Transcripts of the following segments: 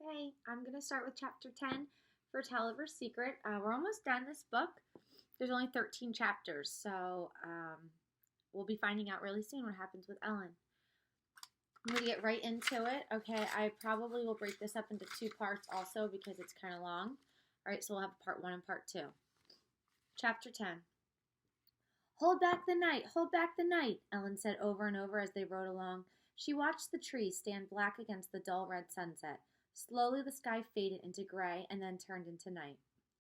Okay, I'm going to start with chapter 10 for Toliver's Secret. We're almost done this book. There's only 13 chapters, so we'll be finding out really soon what happens with Ellen. I'm going to get right into it. Okay, I probably will break this up into two parts also because it's kind of long. All right, so we'll have part 1 and part 2. Chapter 10. Hold back the night, Ellen said over and over as they rode along. She watched the trees stand black against the dull red sunset. Slowly the sky faded into gray and then turned into night.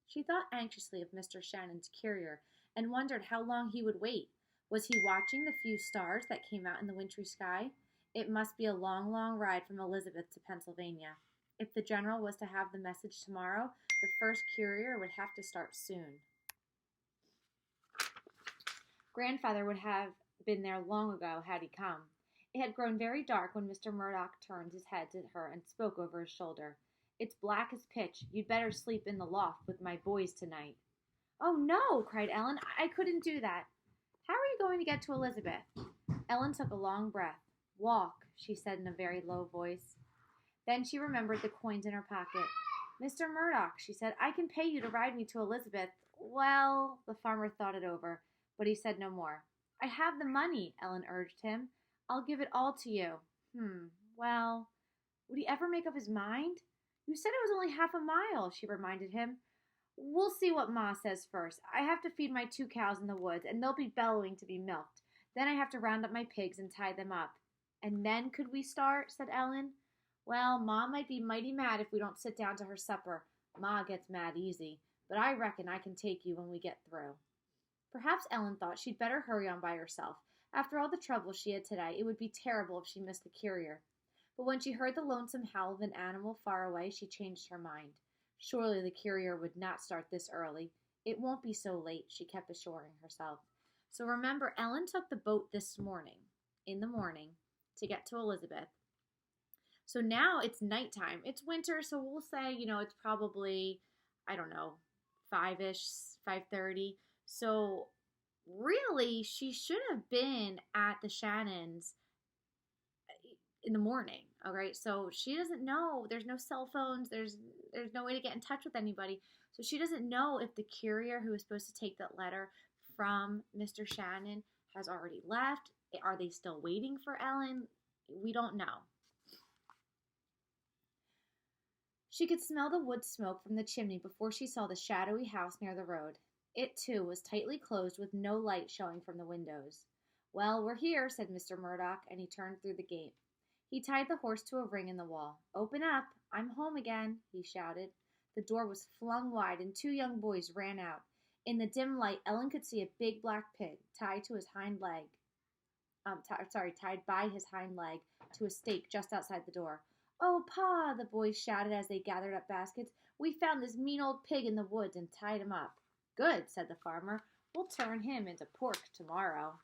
She thought anxiously of Mr. Shannon's courier and wondered how long he would wait. Was he watching the few stars that came out in the wintry sky? It must be a long, long ride from Elizabeth to Pennsylvania. If the general was to have the message tomorrow, the first courier would have to start soon. Grandfather would have been there long ago had he come. It had grown very dark when Mr. Murdoch turned his head to her and spoke over his shoulder. It's black as pitch. You'd better sleep in the loft with my boys tonight. Oh, no, cried Ellen. I couldn't do that. How are you going to get to Elizabeth? Ellen took a long breath. Walk, she said in a very low voice. Then she remembered the coins in her pocket. Mr. Murdoch, she said, I can pay you to ride me to Elizabeth. Well, the farmer thought it over, but he said no more. I have the money, Ellen urged him. I'll give it all to you. Well, would he ever make up his mind? You said it was only half a mile, she reminded him. We'll see what Ma says first. I have to feed my 2 cows in the woods, and they'll be bellowing to be milked. Then I have to round up my pigs and tie them up. And then could we start? Said Ellen. Well, Ma might be mighty mad if we don't sit down to her supper. Ma gets mad easy, but I reckon I can take you when we get through. Perhaps Ellen thought she'd better hurry on by herself. After all the trouble she had today, it would be terrible if she missed the courier. But when she heard the lonesome howl of an animal far away, she changed her mind. Surely the courier would not start this early. It won't be so late, she kept assuring herself. So remember, Ellen took the boat in the morning, to get to Elizabeth. So now it's nighttime. It's winter, so we'll say, it's probably, 5-ish, 5:30. So really, she should have been at the Shannons in the morning. All right, so she doesn't know. There's no cell phones. There's no way to get in touch with anybody. So she doesn't know if the courier who was supposed to take that letter from Mr. Shannon has already left. Are they still waiting for Ellen? We don't know. She could smell the wood smoke from the chimney before she saw the shadowy house near the road. It, too, was tightly closed with no light showing from the windows. Well, we're here, said Mr. Murdoch, and he turned through the gate. He tied the horse to a ring in the wall. Open up, I'm home again, he shouted. The door was flung wide, and 2 young boys ran out. In the dim light, Ellen could see a big black pig tied to his hind leg. Tied by his hind leg to a stake just outside the door. Oh, Pa, the boys shouted as they gathered up baskets. We found this mean old pig in the woods and tied him up. Good, said the farmer. We'll turn him into pork tomorrow.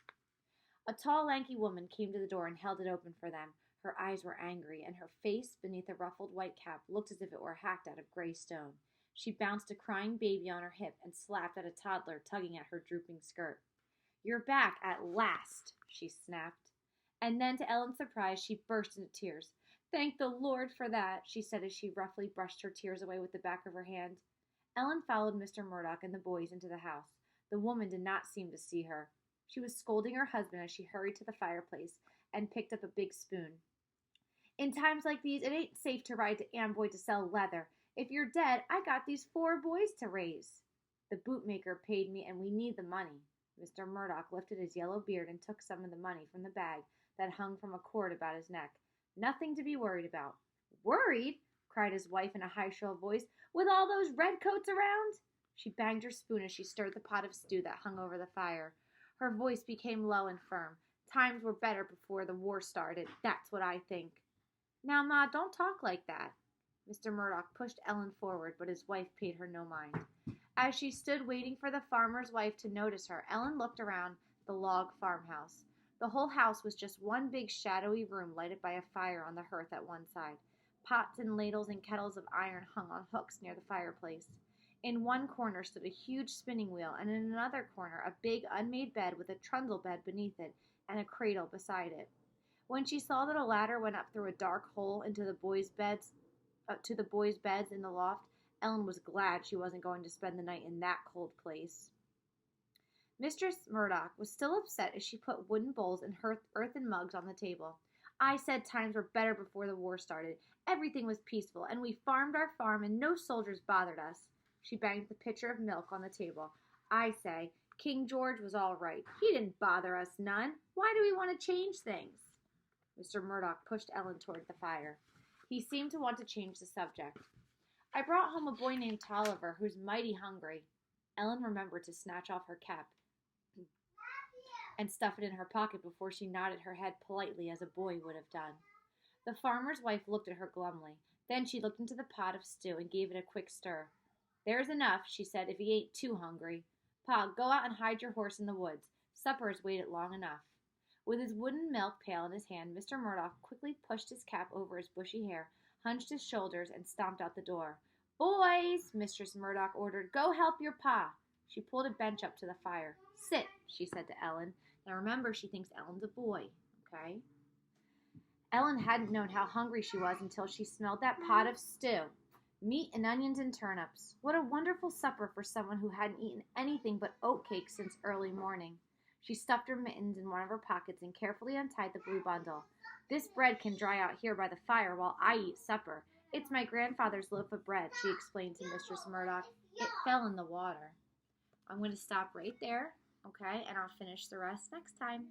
A tall, lanky woman came to the door and held it open for them. Her eyes were angry, and her face, beneath a ruffled white cap, looked as if it were hacked out of gray stone. She bounced a crying baby on her hip and slapped at a toddler tugging at her drooping skirt. You're back at last, she snapped. And then, to Ellen's surprise, she burst into tears. Thank the Lord for that, she said as she roughly brushed her tears away with the back of her hand. Ellen followed Mr. Murdoch and the boys into the house. The woman did not seem to see her. She was scolding her husband as she hurried to the fireplace and picked up a big spoon. In times like these, it ain't safe to ride to Amboy to sell leather. If you're dead, I got these 4 boys to raise. The bootmaker paid me, and we need the money. Mr. Murdoch lifted his yellow beard and took some of the money from the bag that hung from a cord about his neck. Nothing to be worried about. Worried? Cried his wife in a high, shrill voice. With all those redcoats around? She banged her spoon as she stirred the pot of stew that hung over the fire. Her voice became low and firm. Times were better before the war started. That's what I think. Now, Ma, don't talk like that. Mr. Murdoch pushed Ellen forward, but his wife paid her no mind. As she stood waiting for the farmer's wife to notice her, Ellen looked around the log farmhouse. The whole house was just one big shadowy room lighted by a fire on the hearth at one side. Pots and ladles and kettles of iron hung on hooks near the fireplace. In one corner stood a huge spinning wheel, and in another corner a big unmade bed with a trundle bed beneath it and a cradle beside it. When she saw that a ladder went up through a dark hole into the boys' beds, to the boys' beds in the loft. Ellen was glad she wasn't going to spend the night in that cold place. Mistress Murdoch was still upset as she put wooden bowls and earthen mugs on the table. I said times were better before the war started. Everything was peaceful, and we farmed our farm, and no soldiers bothered us. She banged the pitcher of milk on the table. I say, King George was all right. He didn't bother us none. Why do we want to change things? Mr. Murdoch pushed Ellen toward the fire. He seemed to want to change the subject. I brought home a boy named Toliver, who's mighty hungry. Ellen remembered to snatch off her cap and stuff it in her pocket before she nodded her head politely as a boy would have done. The farmer's wife looked at her glumly. Then she looked into the pot of stew and gave it a quick stir. There's enough, she said, if he ain't too hungry. Pa, go out and hide your horse in the woods. Supper has waited long enough. With his wooden milk pail in his hand, Mr. Murdoch quickly pushed his cap over his bushy hair, hunched his shoulders, and stomped out the door. Boys, Mistress Murdoch ordered, go help your pa. She pulled a bench up to the fire. Sit, she said to Ellen. Now remember, she thinks Ellen's a boy, okay? Ellen hadn't known how hungry she was until she smelled that pot of stew. Meat and onions and turnips. What a wonderful supper for someone who hadn't eaten anything but oatcake since early morning. She stuffed her mittens in one of her pockets and carefully untied the blue bundle. This bread can dry out here by the fire while I eat supper. It's my grandfather's loaf of bread, she explained to Mistress Murdoch. It fell in the water. I'm going to stop right there, okay, and I'll finish the rest next time.